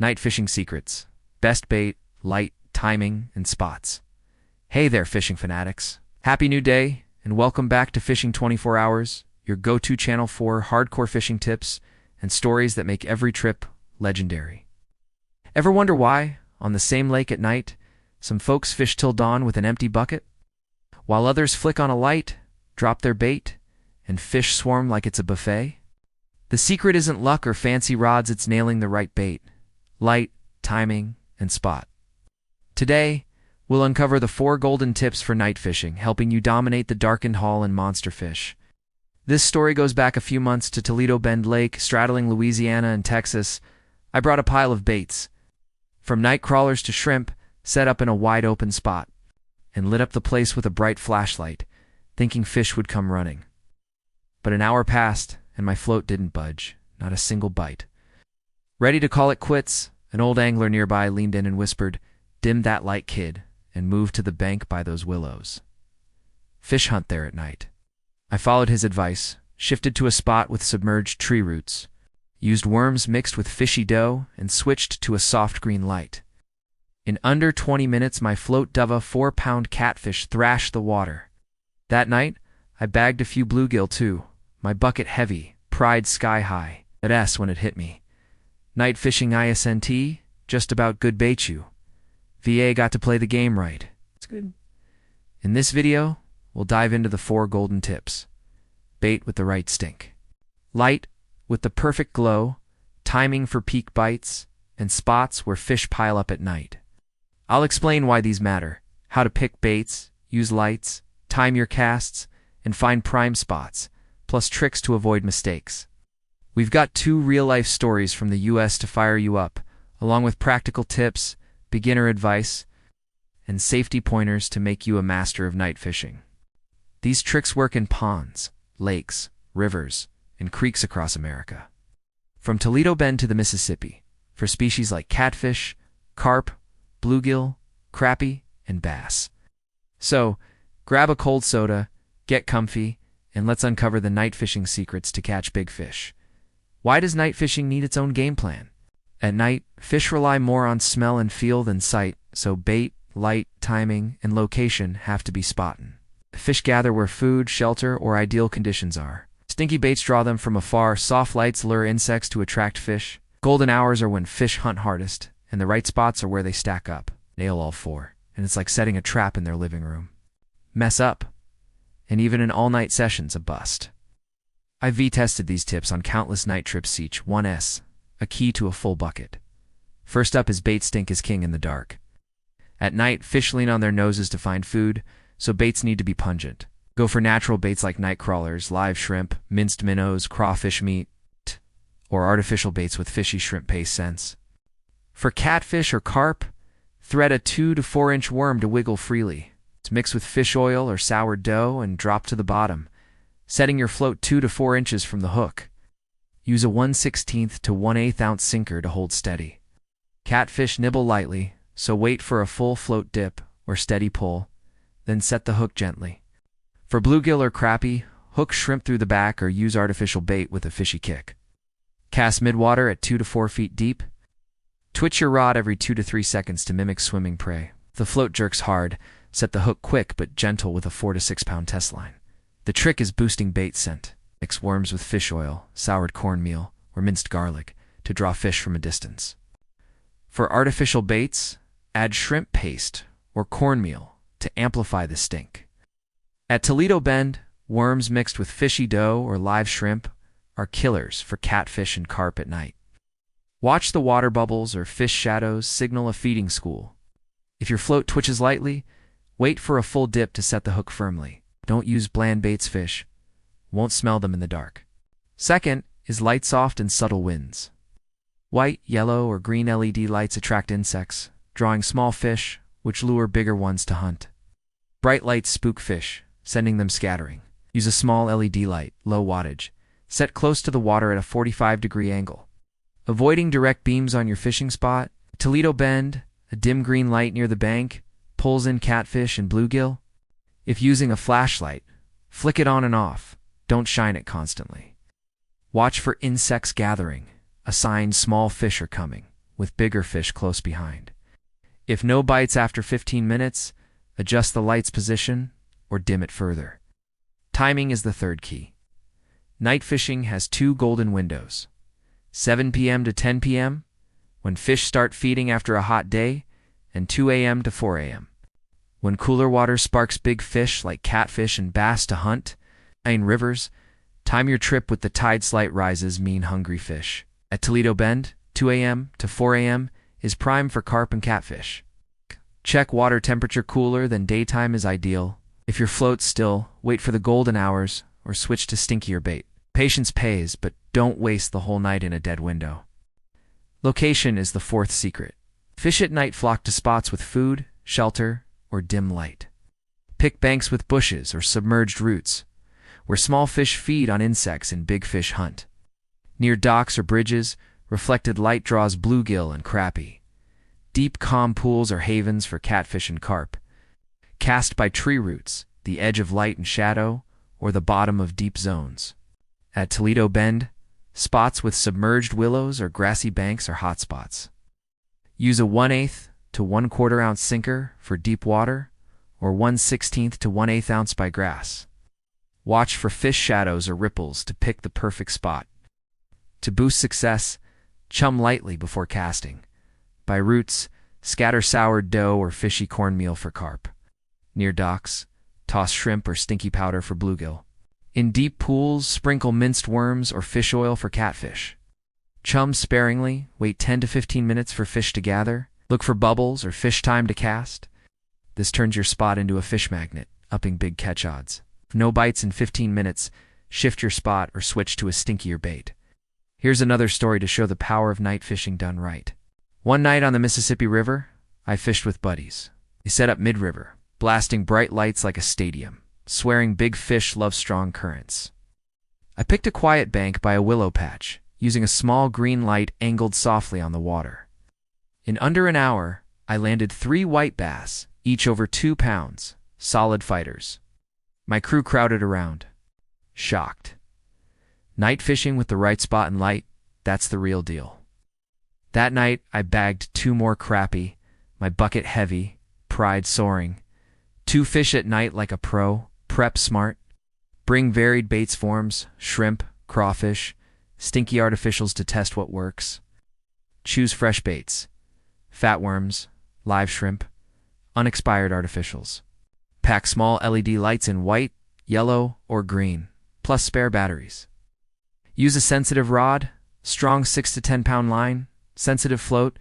Night fishing secrets. Best bait, light, timing, and spots. Hey there, fishing fanatics. Happy new day, and welcome back to Fishing 24 Hours, your go-to channel for hardcore fishing tips and stories that make every trip legendary. Ever wonder why, on the same lake at night, some folks fish till dawn with an empty bucket, while others flick on a light, drop their bait, and fish swarm like it's a buffet? The secret isn't luck or fancy rods, it's nailing the right bait, light, timing, and spot. Today, we'll uncover the 4 golden tips for night fishing, helping you dominate the darkened haul and monster fish. This story goes back a few months to Toledo Bend Lake, straddling Louisiana and Texas. I brought a pile of baits, from night crawlers to shrimp, set up in a wide-open spot, and lit up the place with a bright flashlight, thinking fish would come running. But an hour passed, and my float didn't budge, not a single bite. Ready to call it quits, an old angler nearby leaned in and whispered, "Dim that light, kid, and move to the bank by those willows. Fish hunt there at night." I followed his advice, shifted to a spot with submerged tree roots, used worms mixed with fishy dough, and switched to a soft green light. In under 20 minutes, my float dove a 4-pound catfish thrashed the water. That night, I bagged a few bluegill too, my bucket heavy, pride sky high. At S when it hit me. Night fishing ISNT, just about good bait you. VA got to play the game right. It's good. In this video, we'll dive into the 4 golden tips. Bait with the right stink. Light with the perfect glow, timing for peak bites, and spots where fish pile up at night. I'll explain why these matter, how to pick baits, use lights, time your casts, and find prime spots, plus tricks to avoid mistakes. We've got 2 real-life stories from the US to fire you up, along with practical tips, beginner advice, and safety pointers to make you a master of night fishing. These tricks work in ponds, lakes, rivers, and creeks across America. From Toledo Bend to the Mississippi, for species like catfish, carp, bluegill, crappie, and bass. So, grab a cold soda, get comfy, and let's uncover the night fishing secrets to catch big fish. Why does night fishing need its own game plan? At night, fish rely more on smell and feel than sight, so bait, light, timing, and location have to be spotted. Fish gather where food, shelter, or ideal conditions are. Stinky baits draw them from afar, soft lights lure insects to attract fish. Golden hours are when fish hunt hardest, and the right spots are where they stack up. Nail all 4, and it's like setting a trap in their living room. Mess up, and even an all-night session's a bust. I've V-tested these tips on countless night trips. Each 1S, a key to a full bucket. First up is bait stink is king in the dark. At night, fish lean on their noses to find food, so baits need to be pungent. Go for natural baits like night crawlers, live shrimp, minced minnows, crawfish meat, or artificial baits with fishy shrimp paste scents. For catfish or carp, thread a 2 to 4 inch worm to wiggle freely. Mix with fish oil or sour dough and drop to the bottom, setting your float 2 to 4 inches from the hook. Use a 1/16 to 1/8 ounce sinker to hold steady. Catfish nibble lightly, so wait for a full float dip or steady pull, then set the hook gently. For bluegill or crappie, hook shrimp through the back or use artificial bait with a fishy kick. Cast midwater at 2 to 4 feet deep. Twitch your rod every 2 to 3 seconds to mimic swimming prey. If the float jerks hard, set the hook quick but gentle with a 4 to 6 pound test line. The trick is boosting bait scent. Mix worms with fish oil, soured cornmeal, or minced garlic to draw fish from a distance. For artificial baits, add shrimp paste or cornmeal to amplify the stink. At Toledo Bend, worms mixed with fishy dough or live shrimp are killers for catfish and carp at night. Watch the water bubbles or fish shadows signal a feeding school. If your float twitches lightly, wait for a full dip to set the hook firmly. Don't use bland baits. Fish won't smell them in the dark. Second is light, soft, and subtle winds. White, yellow, or green LED lights attract insects, drawing small fish, which lure bigger ones to hunt. Bright lights spook fish, sending them scattering. Use a small LED light, low wattage, set close to the water at a 45-degree angle. Avoiding direct beams on your fishing spot. Toledo Bend, a dim green light near the bank pulls in catfish and bluegill. If using a flashlight, flick it on and off. Don't shine it constantly. Watch for insects gathering, a sign small fish are coming. with bigger fish close behind. If no bites after 15 minutes, adjust the light's position or dim it further. Timing is the third key. Night fishing has two golden windows: 7 p.m. to 10 p.m., when fish start feeding after a hot day, and 2 a.m. to 4 a.m., when cooler water sparks big fish like catfish and bass to hunt. In rivers, time your trip with the tide slight rises mean hungry fish. At Toledo Bend, 2 a.m. to 4 a.m. is prime for carp and catfish. Check water temperature. Cooler than daytime is ideal. If your float's still, wait for the golden hours or switch to stinkier bait. Patience pays, but don't waste the whole night in a dead window. Location is the fourth secret. Fish at night flock to spots with food, shelter, or dim light. Pick banks with bushes or submerged roots, where small fish feed on insects and big fish hunt. Near docks or bridges, reflected light draws bluegill and crappie. Deep, calm pools are havens for catfish and carp. Cast by tree roots, the edge of light and shadow, or the bottom of deep zones. At Toledo Bend, spots with submerged willows or grassy banks are hot spots. Use a 1/8 to 1/4 ounce sinker for deep water, or 1/16 to 1/8 ounce by grass. Watch for fish shadows or ripples to pick the perfect spot. To boost success, chum lightly before casting. By roots, scatter soured dough or fishy cornmeal for carp. Near docks, toss shrimp or stinky powder for bluegill. In deep pools, sprinkle minced worms or fish oil for catfish. Chum sparingly, wait 10 to 15 minutes for fish to gather. Look for bubbles or fish time to cast. This turns your spot into a fish magnet, upping big catch odds. If no bites in 15 minutes, shift your spot or switch to a stinkier bait. Here's another story to show the power of night fishing done right. One night on the Mississippi River, I fished with buddies. We set up mid-river, blasting bright lights like a stadium, swearing big fish love strong currents. I picked a quiet bank by a willow patch, using a small green light angled softly on the water. In under an hour, I landed 3 white bass, each over 2 pounds, solid fighters. My crew crowded around, shocked. Night fishing with the right spot and light, that's the real deal. That night, I bagged 2 more crappie, my bucket heavy, pride soaring. 2 fish at night like a pro, prep smart. Bring varied baits forms, shrimp, crawfish, stinky artificials to test what works. Choose fresh baits, fatworms, live shrimp, unexpired artificials. Pack small LED lights in white, yellow, or green, plus spare batteries. Use a sensitive rod, strong 6 to 10 pound line, sensitive float,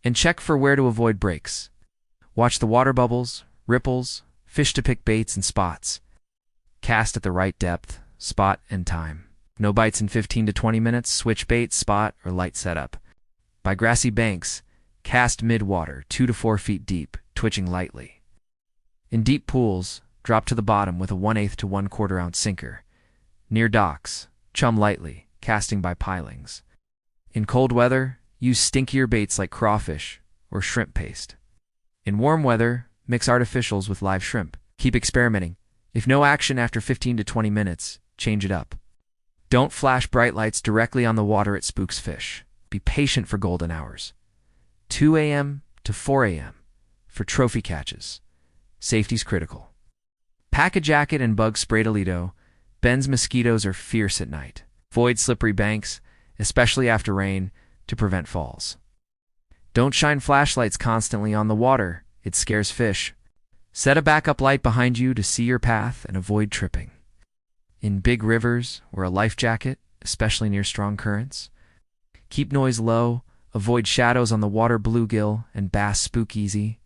and check for where to avoid breaks. Watch the water bubbles, ripples, fish to pick baits and spots. Cast at the right depth, spot, and time. No bites in 15 to 20 minutes, switch bait, spot, or light setup. By grassy banks, cast mid-water, 2 to 4 feet deep, twitching lightly. In deep pools, drop to the bottom with a 1/8 to 1/4 ounce sinker. Near docks, chum lightly, casting by pilings. In cold weather, use stinkier baits like crawfish or shrimp paste. In warm weather, mix artificials with live shrimp. Keep experimenting. If no action after 15 to 20 minutes, change it up. Don't flash bright lights directly on the water, it spooks fish. Be patient for golden hours. 2 a.m. to 4 a.m. for trophy catches. Safety's critical. Pack a jacket and bug spray. Toledo Bend's mosquitoes are fierce at night. Avoid slippery banks, especially after rain, to prevent falls. Don't shine flashlights constantly on the water, it scares fish. Set a backup light behind you to see your path and avoid tripping. In big rivers, wear a life jacket, especially near strong currents. Keep noise low, avoid shadows on the water. Bluegill and bass spook easy.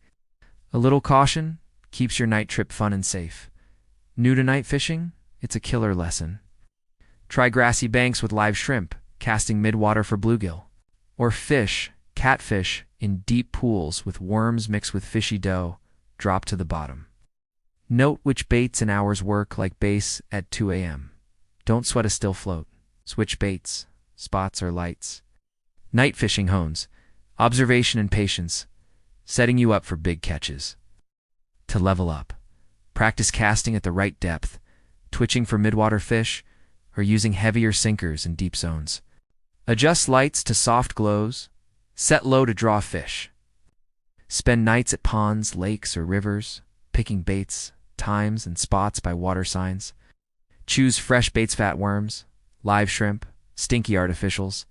A little caution keeps your night trip fun and safe. New to night fishing? It's a killer lesson. Try grassy banks with live shrimp, casting mid-water for bluegill. Or fish, catfish, in deep pools with worms mixed with fishy dough, drop to the bottom. Note which baits and hours work, like bass at 2 a.m. Don't sweat a still float. Switch baits, spots, or lights. Night fishing hones, observation and patience, setting you up for big catches. To level up, practice casting at the right depth, twitching for midwater fish, or using heavier sinkers in deep zones. Adjust lights to soft glows, Set low to draw fish. Spend nights at ponds, lakes, or rivers, picking baits, times, and spots by water signs. Choose fresh baits, fat worms, live shrimp, stinky artificials.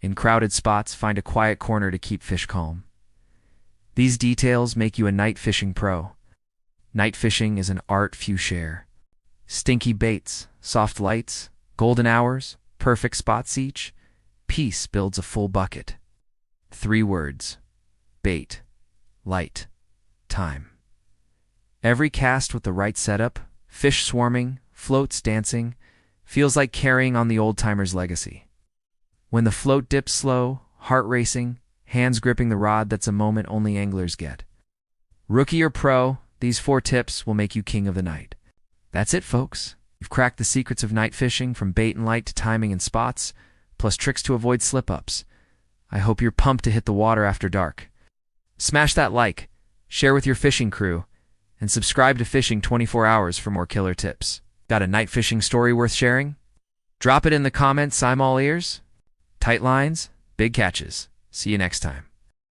In crowded spots, find a quiet corner to keep fish calm. These details make you a night fishing pro. Night fishing is an art few share. Stinky baits, soft lights, golden hours, perfect spots each. Peace builds a full bucket. 3 words: bait, light, time. Every cast with the right setup, fish swarming, floats dancing, feels like carrying on the old-timer's legacy. When the float dips slow, heart racing, hands gripping the rod, that's a moment only anglers get. Rookie or pro, these 4 tips will make you king of the night. That's it, folks. You've cracked the secrets of night fishing, from bait and light to timing and spots, plus tricks to avoid slip-ups. I hope you're pumped to hit the water after dark. Smash that like, share with your fishing crew, and subscribe to Fishing 24 Hours for more killer tips. Got a night fishing story worth sharing? Drop it in the comments. I'm all ears. Tight lines, big catches. See you next time.